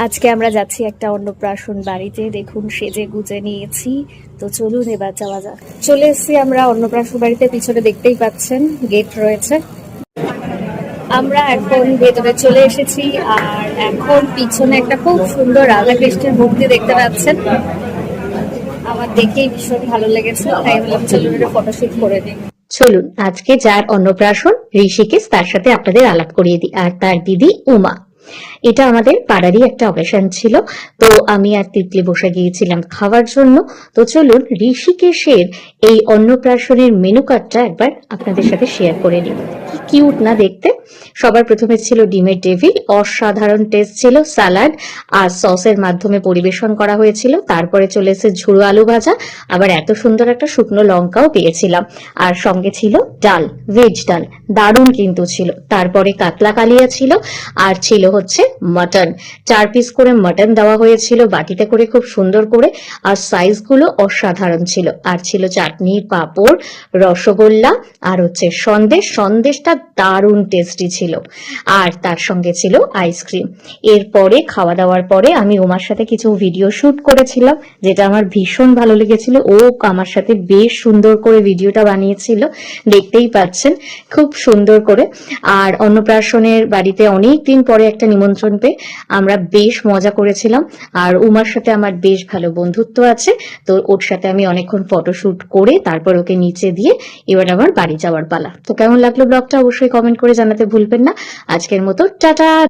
আজকে আমরা যাচ্ছি একটা অন্নপ্রাশন বাড়িতে। দেখুন সেজে গুজে নিয়েছি, তো চলুন এবার যাওয়া যাক। চলে এসেছি আমরা অন্নপ্রাশন বাড়িতে, পিছনে দেখতেই পাচ্ছেন গেট রয়েছে। আমরা এখন ভেতরে চলে এসেছি, আর এখন পিছনে একটা খুব সুন্দর রাধাকৃষ্ণের মূর্তি দেখতে পাচ্ছেন। আমার দেখেই ভীষণ ভালো লেগেছে, তাই বললাম চলুন একটা ফটোশুট করে নিই। চলুন আজকে যার অন্নপ্রাশন ঋষিকেশ, তার সাথে আপনাদের আলাপ করিয়ে দিই। আর তার দিদি উমা। এটা আমাদের পাড়ারই একটা অকেশন ছিল, তো আমি আর তিতলি বসে গিয়েছিলাম খাওয়ার জন্য। তো চলুন ঋষিকেশের এই অন্নপ্রাশনের মেনু কার্ডটা একবার আপনাদের সাথে শেয়ার করে নিই। কি কিউট না দেখতে। সবার প্রথমে ছিল ডিমের ডেভিল, অসাধারণ টেস্ট ছিল। স্যালাড আর সসের মাধ্যমে পরিবেশন করা হয়েছিল। তারপরে চলে এসেছে ঝুড়ো আলু ভাজা, আবার এত সুন্দর একটা শুকনো লঙ্কাও পেয়েছিলাম। আর সঙ্গে ছিল ডাল, ভেজ ডাল, দারুণ কিন্তু ছিল। তারপরে কাতলা কালিয়া ছিল, আর ছিল হচ্ছে মাটন। 4 পিস করে মাটন দেওয়া হয়েছিল বাটিতে করে, খুব সুন্দর করে। আর সাইজগুলো অসাধারণ ছিল। আর ছিল চাটনি, পাঁপড়, রসগোল্লা, আর হচ্ছে সন্দেশটা দারুণ টেস্টি ছিল। আর তার সঙ্গে ছিল আইসক্রিম। এরপরে খাওয়া দাওয়ার পরে আমি উমার সাথে কিছু ভিডিও শুট করেছিলাম, যেটা আমার ভীষণ ভালো লেগেছিল। ও আমার সাথে বেশ সুন্দর করে ভিডিওটা বানিয়েছিল, দেখতেই পাচ্ছেন খুব সুন্দর করে। আর অন্নপ্রাশনের বাড়িতে অনেক দিন পরে একটা নিমন্ত্রণ পেয়ে আমরা বেশ মজা করেছিলাম। আর উমার সাথে আমার বেশ ভালো বন্ধুত্ব আছে, তো ওর সাথে আমি অনেকক্ষণ ফটোশুট করে তারপর ওকে নিচে দিয়ে এবার আমার বাড়ি যাওয়ার পালা। তো কেমন লাগলো ব্লগটা অবশ্যই কমেন্ট করে জানাতে ভুলবেন না। আজকের মতো টাটা।